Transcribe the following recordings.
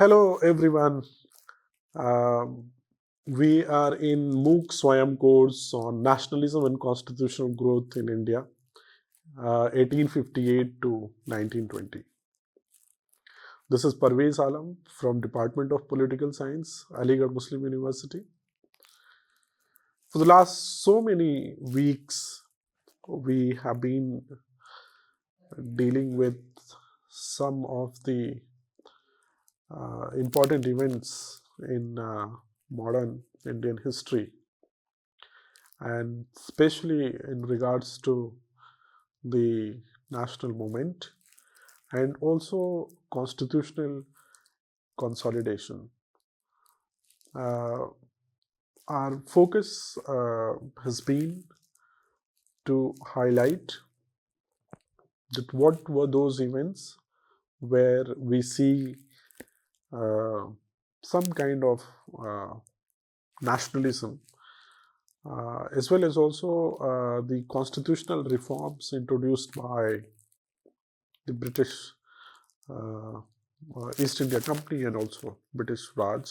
Hello everyone. Um, we are in MOOC Swayam course on nationalism and constitutional growth in India, 1858 to 1920. This is Parvez Alam from Department of Political Science, Aligarh Muslim University. For the last so many weeks, we have been dealing with some of the important events in modern Indian history, and especially in regards to the national movement and also constitutional consolidation. Uh, our focus has been to highlight that what were those events where we see uh, some kind of nationalism, as well as also the constitutional reforms introduced by the British uh, East India Company and also British Raj.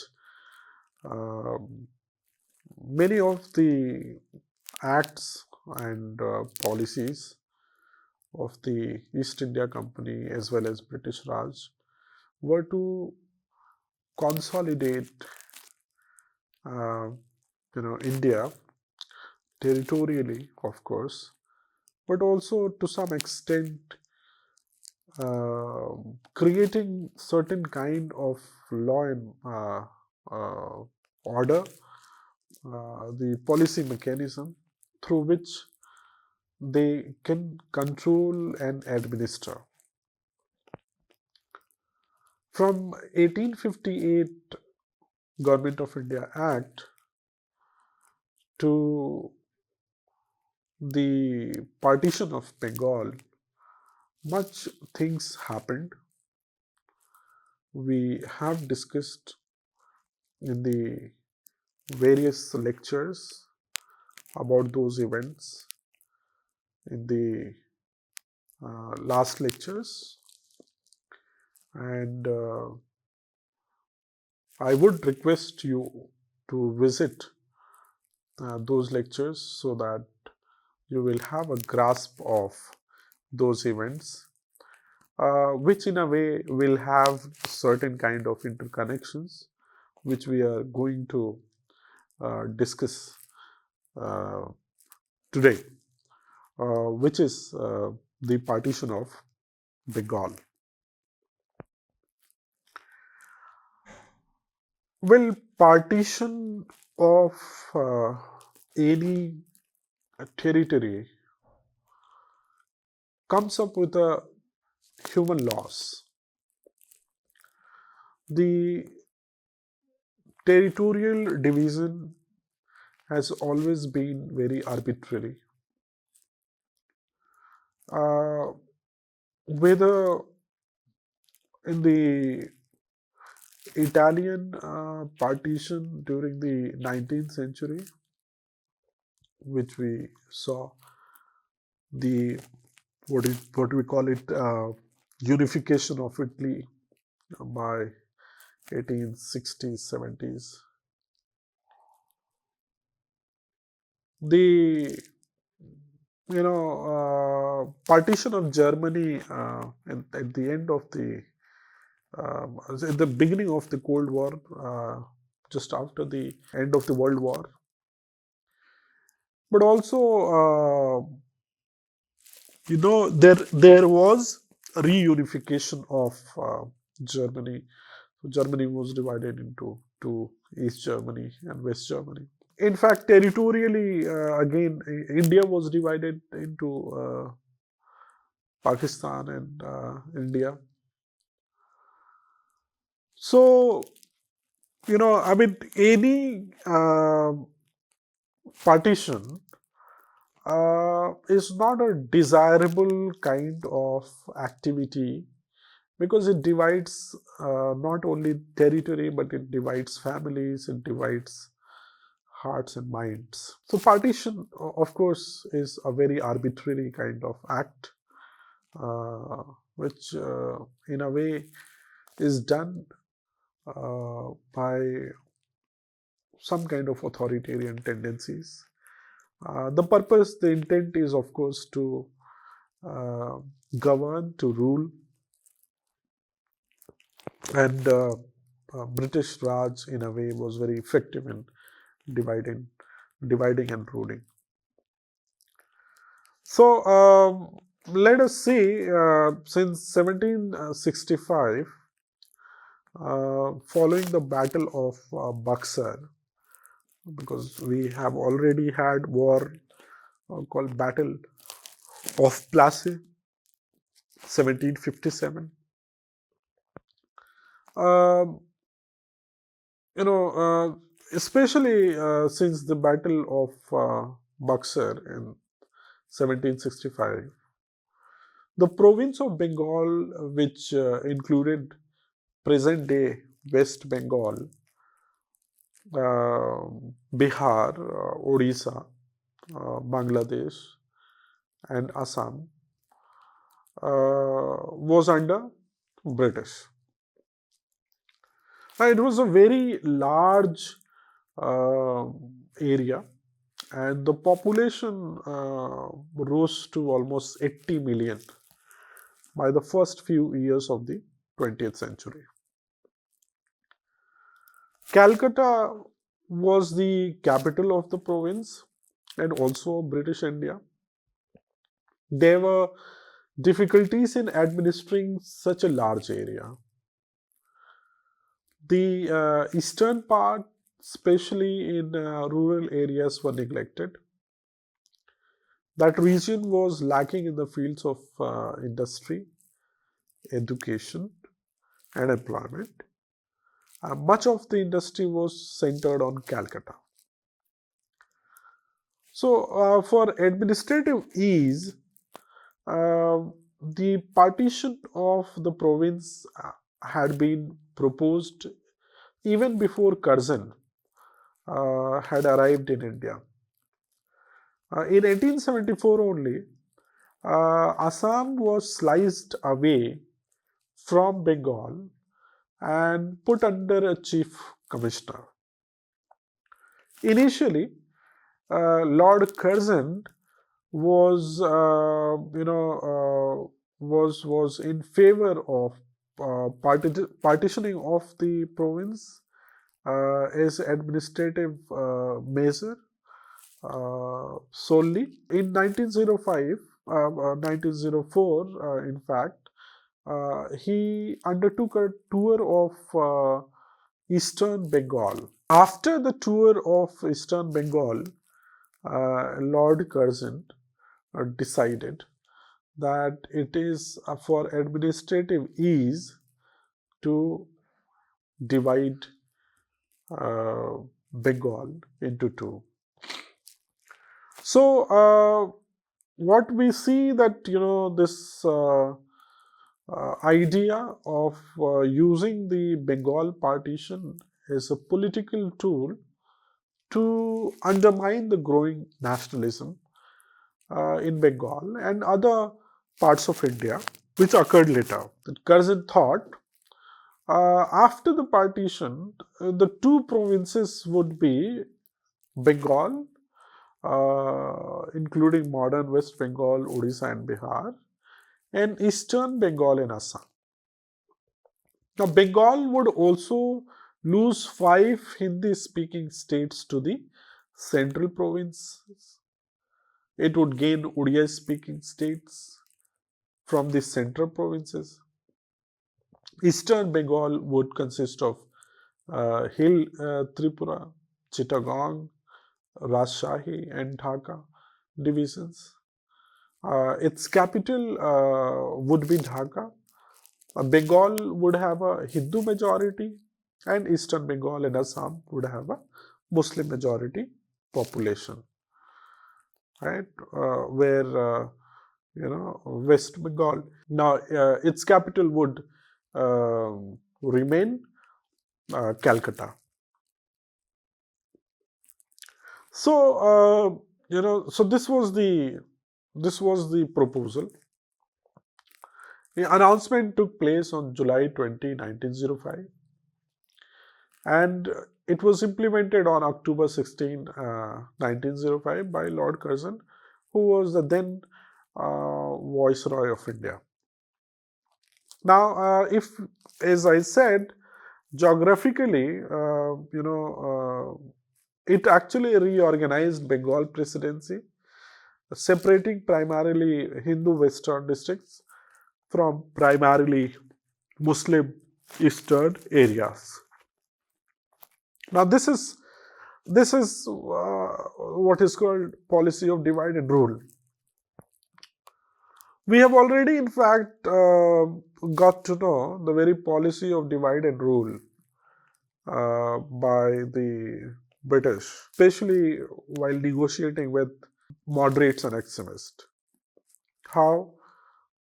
Many of the acts and policies of the East India Company as well as British Raj were to consolidate uh, India territorially, of course, but also to some extent creating certain kind of law and order, the policy mechanism through which they can control and administer. From 1858 Government of India Act to the Partition of Bengal, much things happened. We have discussed in the various lectures about those events in the last lectures, and I would request you to visit those lectures so that you will have a grasp of those events, which in a way will have certain kind of interconnections which we are going to discuss today, which is the partition of Bengal. Well, partition of any territory comes up with a human loss. The territorial division has always been very arbitrary. Whether in the Italian partition during the 19th century, which we saw the what we call it unification of Italy by 1860s, 70s. The partition of Germany at the end of the at the beginning of the Cold War, just after the end of the World War, but also there was a reunification of Germany. So Germany was divided into two, East Germany and West Germany. In fact, territorially, again, India was divided into Pakistan and India. So, I mean, any partition is not a desirable kind of activity, because it divides not only territory, but it divides families, it divides hearts and minds. So partition, of course, is a very arbitrary kind of act, which in a way is done by some kind of authoritarian tendencies. The intent is, of course, to govern, to rule, and British Raj, in a way, was very effective in dividing, dividing and ruling. So let us see, since 1765, following the Battle of Buxar, because we have already had war called Battle of Plassey, 1757. Um, Especially since the Battle of Buxar in 1765, the province of Bengal, which included present-day West Bengal, Bihar, Odisha, Bangladesh, and Assam, was under British. It was a very large uh, area, and the population rose to almost 80 million by the first few years of the 20th century. Calcutta was the capital of the province and also British India. There were difficulties in administering such a large area. The eastern part, especially in rural areas, were neglected. That region was lacking in the fields of industry, education, and employment. Much of the industry was centered on Calcutta. So, for administrative ease, the partition of the province had been proposed even before Curzon had arrived in India. In 1874 only, Assam was sliced away from Bengal and put under a chief commissioner. Initially, Lord Curzon was, was in favor of partitioning of the province as administrative measure solely. In 1905, 1904, in fact, he undertook a tour of Eastern Bengal. After the tour of Eastern Bengal, Lord Curzon decided that it is for administrative ease to divide Bengal into two. So what we see that this idea of using the Bengal partition as a political tool to undermine the growing nationalism in Bengal and other parts of India, which occurred later. Curzon thought after the partition, the two provinces would be Bengal, including modern West Bengal, Odisha, and Bihar, and Eastern Bengal and Assam. Now, Bengal would also lose 5 Hindi-speaking states to the central provinces. It would gain Odia-speaking states from the central provinces. Eastern Bengal would consist of Hill Tripura, Chittagong, Rajshahi, and Dhaka divisions. Its capital would be Dhaka. Bengal would have a Hindu majority, and Eastern Bengal and Assam would have a Muslim majority population, right? Where West Bengal. Now, its capital would remain Calcutta. So so this was the proposal. The announcement took place on July 20, 1905. And it was implemented on October 16, 1905 by Lord Curzon, who was the then Viceroy of India. Now, as I said, geographically, it actually reorganized Bengal presidency, separating primarily Hindu western districts from primarily Muslim eastern areas. Now, this is what is called policy of divide and rule. We have already, in fact, got to know the very policy of divide and rule by the British, especially while negotiating with moderates and extremists. How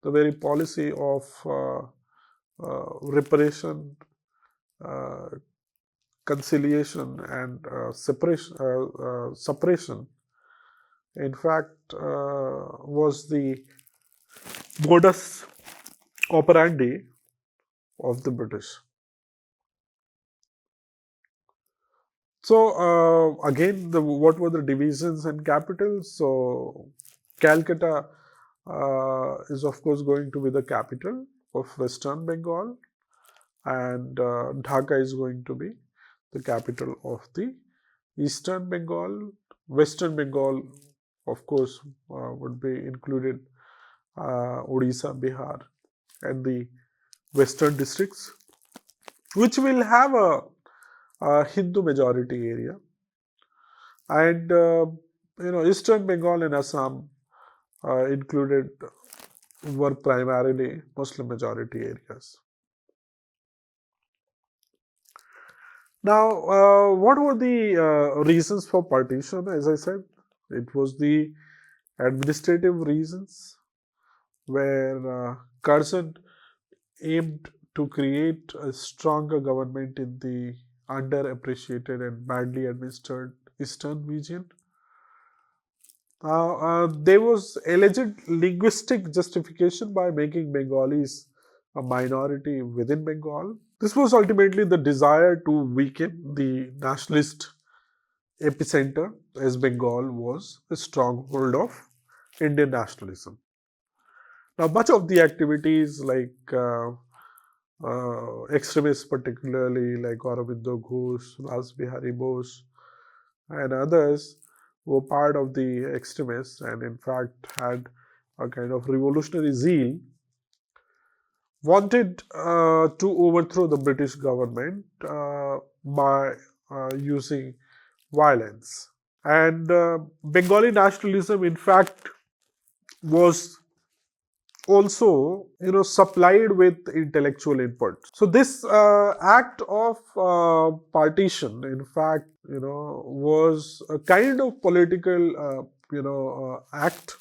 the very policy of reparation, uh, conciliation, and suppression, in fact, was the modus operandi of the British. So again, what were the divisions and capitals? So Calcutta is of course going to be the capital of Western Bengal, and Dhaka is going to be the capital of the Eastern Bengal. Western Bengal, of course, would be included Odisha, Bihar, and the western districts, which will have a Hindu majority area, and Eastern Bengal and Assam included were primarily Muslim majority areas. Now, what were the reasons for partition? As I said, it was the administrative reasons, where Curzon aimed to create a stronger government in the underappreciated and badly administered eastern region. There was alleged linguistic justification by making Bengalis a minority within Bengal. This was ultimately the desire to weaken the nationalist epicenter, as Bengal was a stronghold of Indian nationalism. Now, much of the activities like extremists, particularly like Aurobindo Ghosh, Ras Bihari Bose, and others, were part of the extremists and, in fact, had a kind of revolutionary zeal, wanted to overthrow the British government by using violence. And Bengali nationalism, in fact, was also supplied with intellectual input. So this act of partition, in fact, was a kind of political act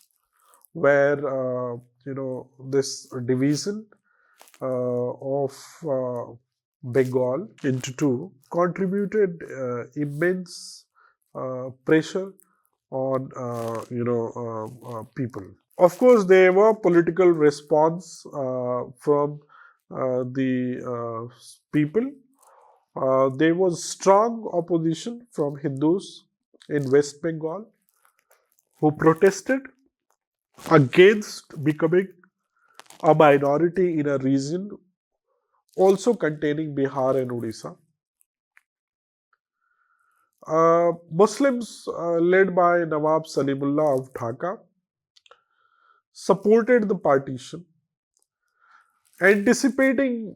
where this division of Bengal into two contributed immense pressure on people. Of course, there were political response from the people. There was strong opposition from Hindus in West Bengal who protested against becoming a minority in a region also containing Bihar and Odisha. Muslims led by Nawab Salimullah of Dhaka supported the partition, anticipating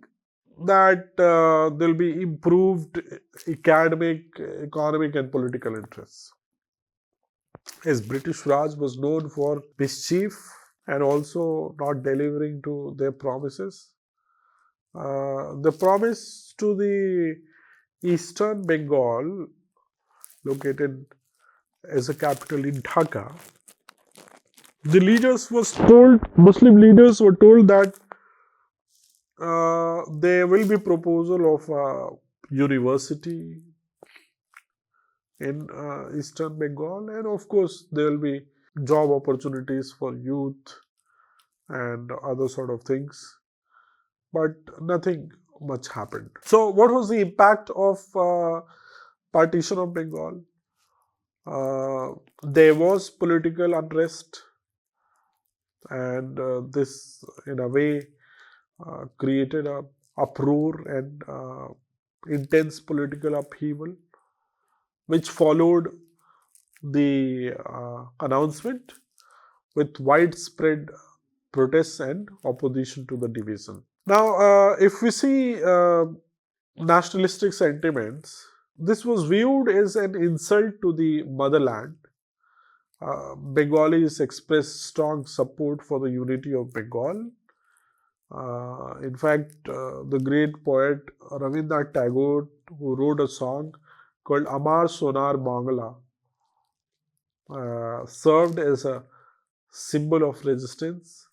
that there will be improved academic, economic, and political interests. As British Raj was known for mischief and also not delivering to their promises, the promise to the Eastern Bengal, located as a capital in Dhaka, the Muslim leaders were told that there will be proposal of a university in Eastern Bengal, and of course there will be job opportunities for youth and other sort of things, but nothing much happened. So what was the impact of partition of Bengal? There was political unrest, and this in a way created a uproar and intense political upheaval, which followed the announcement with widespread protests and opposition to the division. Now, if we see nationalistic sentiments, this was viewed as an insult to the motherland. Bengalis expressed strong support for the unity of Bengal. In fact, the great poet Rabindranath Tagore, who wrote a song called Amar Sonar Bangla, served as a symbol of resistance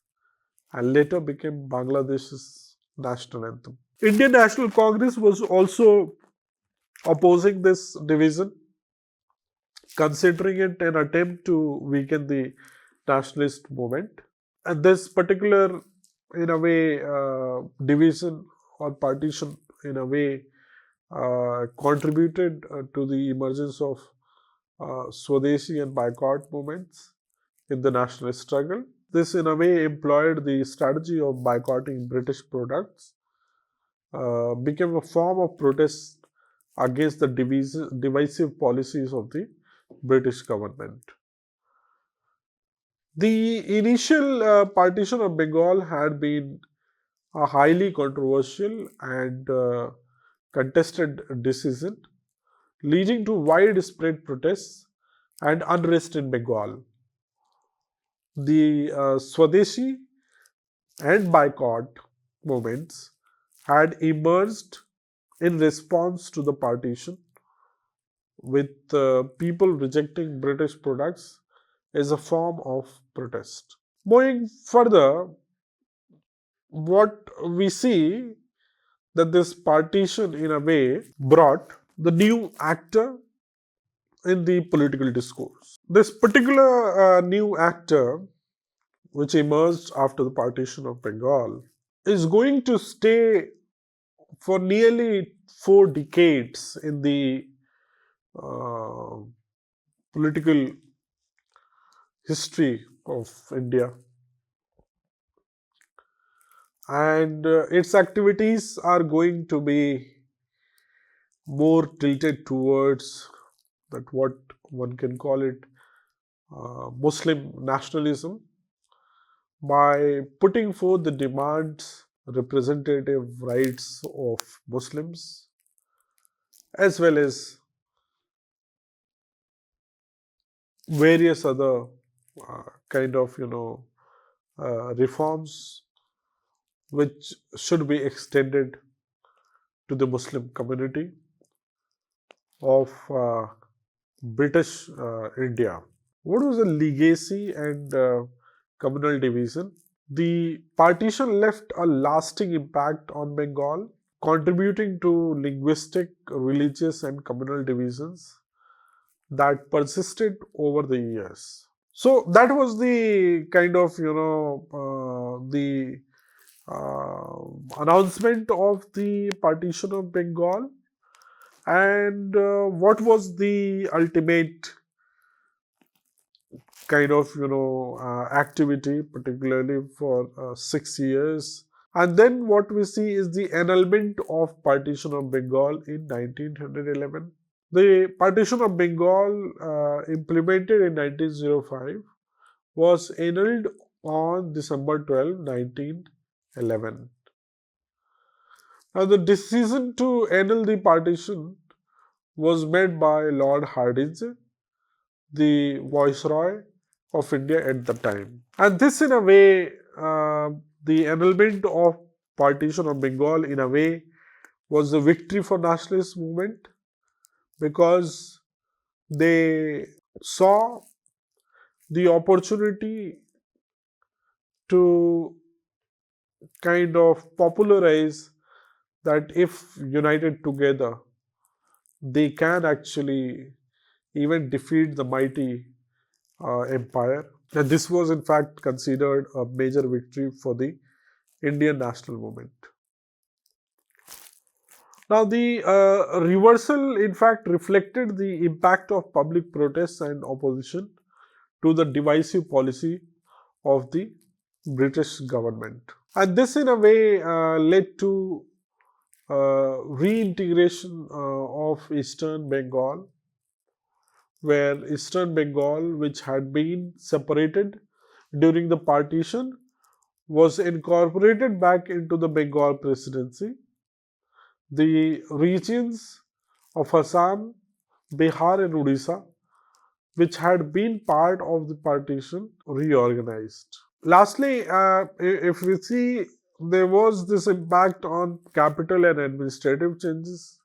and later became Bangladesh's national anthem. Indian National Congress was also opposing this division, considering it an attempt to weaken the nationalist movement. And this particular, in a way, division or partition, in a way, contributed to the emergence of Swadeshi and boycott movements in the nationalist struggle. This, in a way, employed the strategy of boycotting British products, became a form of protest against the divisive policies of the British government. The initial partition of Bengal had been a highly controversial and contested decision, leading to widespread protests and unrest in Bengal. The Swadeshi and boycott movements had emerged in response to the partition, with people rejecting British products as a form of protest. Moving further, what we see that this partition in a way brought the new actor in the political discourse. This particular new actor, which emerged after the partition of Bengal, is going to stay for nearly 4 decades in the political history of India. And its activities are going to be more tilted towards that what one can call it Muslim nationalism, by putting forth the demands, representative rights of Muslims, as well as various other kind of reforms which should be extended to the Muslim community of British India. What was the legacy and communal division? The partition left a lasting impact on Bengal, contributing to linguistic, religious, and communal divisions that persisted over the years. So that was the kind of the announcement of the partition of Bengal, and what was the ultimate kind of activity, particularly for 6 years. And then what we see is the annulment of partition of Bengal in 1911. The partition of Bengal implemented in 1905 was annulled on December 12, 1911. Now, the decision to annul the partition was made by Lord Hardinge, the Viceroy of India at the time. And this, in a way, the annulment of partition of Bengal, in a way, was a victory for nationalist movement, because they saw the opportunity to kind of popularize that if united together, they can actually even defeat the mighty empire. And this was in fact considered a major victory for the Indian national movement. Now, the reversal, in fact, reflected the impact of public protests and opposition to the divisive policy of the British government. And this, in a way, led to reintegration of Eastern Bengal, where Eastern Bengal, which had been separated during the partition, was incorporated back into the Bengal presidency. The regions of Assam, Bihar, and Odisha, which had been part of the partition, reorganized. Lastly, if we see, there was this impact on capital and administrative changes.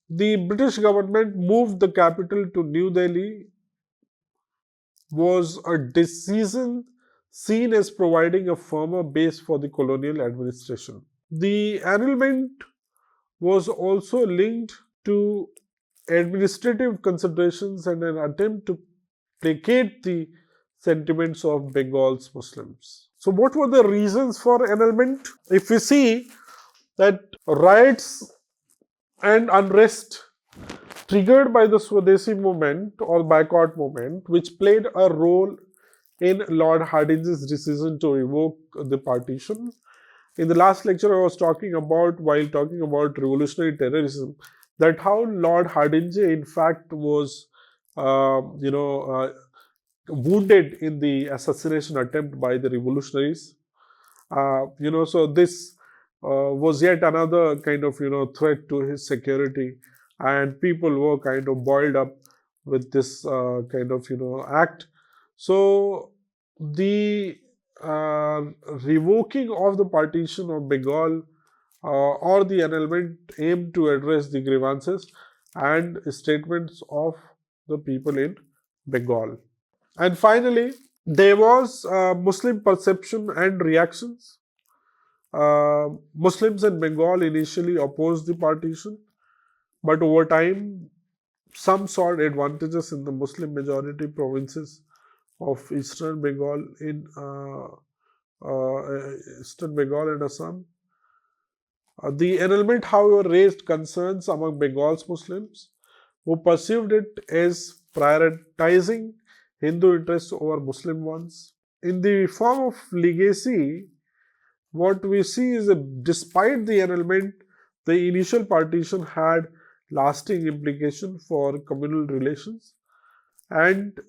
The British government moved the capital to New Delhi, was a decision seen as providing a firmer base for the colonial administration. The annulment was also linked to administrative considerations and an attempt to placate the sentiments of Bengal's Muslims. So, what were the reasons for annulment? If we see that riots and unrest triggered by the Swadeshi movement or boycott movement, which played a role in Lord Hardinge's decision to revoke the partition. In the last lecture, I was talking about, while talking about revolutionary terrorism, that how Lord Hardinge, in fact, was, wounded in the assassination attempt by the revolutionaries. So this was yet another kind of, threat to his security, and people were kind of boiled up with this kind of, act. So the revoking of the partition of Bengal or the annulment aimed to address the grievances and statements of the people in Bengal. And finally, there was Muslim perception and reactions. Muslims in Bengal initially opposed the partition, but over time, some saw advantages in the Muslim majority provinces of Eastern Bengal Eastern Bengal and Assam. The annulment, however, raised concerns among Bengal's Muslims, who perceived it as prioritizing Hindu interests over Muslim ones. In the form of legacy, what we see is that despite the annulment, the initial partition had lasting implications for communal relations, and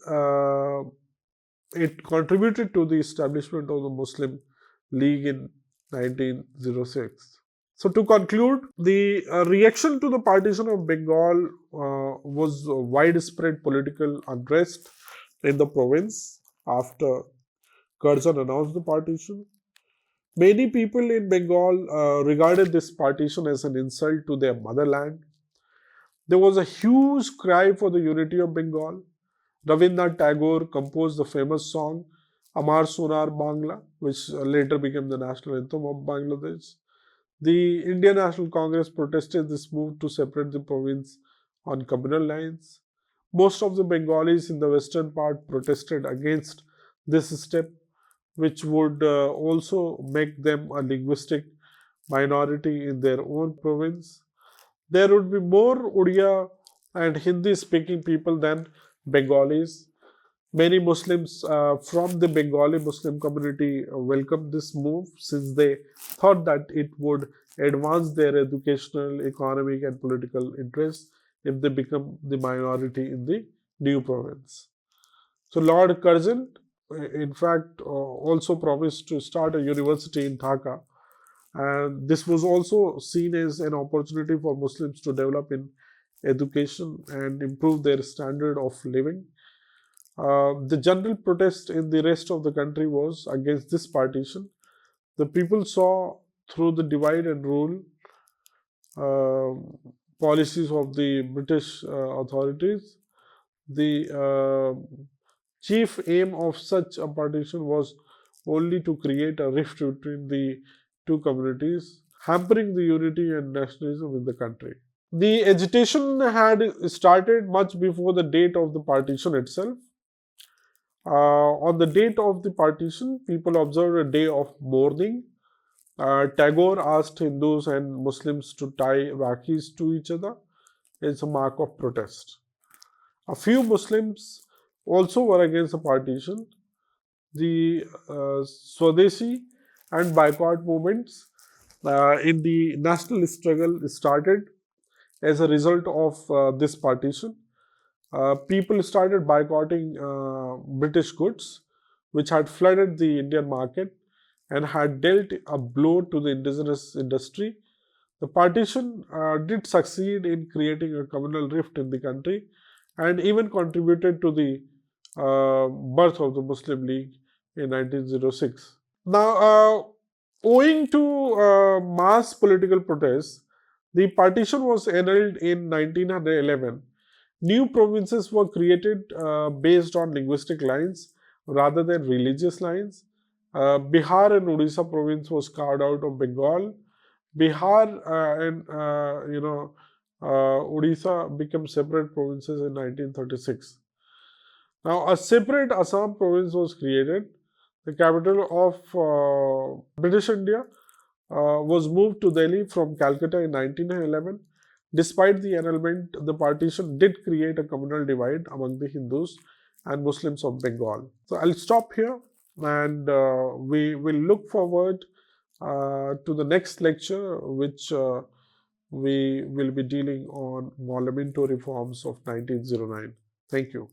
it contributed to the establishment of the Muslim League in 1906. So, to conclude, the reaction to the partition of Bengal was widespread political unrest in the province after Curzon announced the partition. Many people in Bengal regarded this partition as an insult to their motherland. There was a huge cry for the unity of Bengal. Rabindranath Tagore composed the famous song Amar Sonar Bangla, which later became the national anthem of Bangladesh. The Indian National Congress protested this move to separate the province on communal lines. Most of the Bengalis in the western part protested against this step, which would also make them a linguistic minority in their own province. There would be more Odia and Hindi speaking people than Bengalis. Many Muslims from the Bengali Muslim community welcomed this move, since they thought that it would advance their educational, economic, and political interests if they become the minority in the new province. So Lord Curzon, in fact, also promised to start a university in Dhaka, and this was also seen as an opportunity for Muslims to develop in education and improve their standard of living. The general protest in the rest of the country was against this partition. The people saw through the divide and rule policies of the British authorities. The chief aim of such a partition was only to create a rift between the two communities, hampering the unity and nationalism in the country. The agitation had started much before the date of the partition itself. On the date of the partition, people observed a day of mourning. Tagore asked Hindus and Muslims to tie Rakis to each other. It's a mark of protest. A few Muslims also were against the partition. The Swadeshi and boycott movements in the national struggle started as a result of this partition. People started boycotting British goods, which had flooded the Indian market and had dealt a blow to the indigenous industry. The partition did succeed in creating a communal rift in the country and even contributed to the birth of the Muslim League in 1906. Now, owing to mass political protests, the partition was annulled in 1911. New provinces were created based on linguistic lines rather than religious lines. Bihar and Odisha province was carved out of Bengal. Bihar and Odisha became separate provinces in 1936. Now, a separate Assam province was created. The capital of British India was moved to Delhi from Calcutta in 1911. Despite the annulment, the partition did create a communal divide among the Hindus and Muslims of Bengal. So I'll stop here, and we will look forward to the next lecture, which we will be dealing on monumental reforms of 1909. Thank you.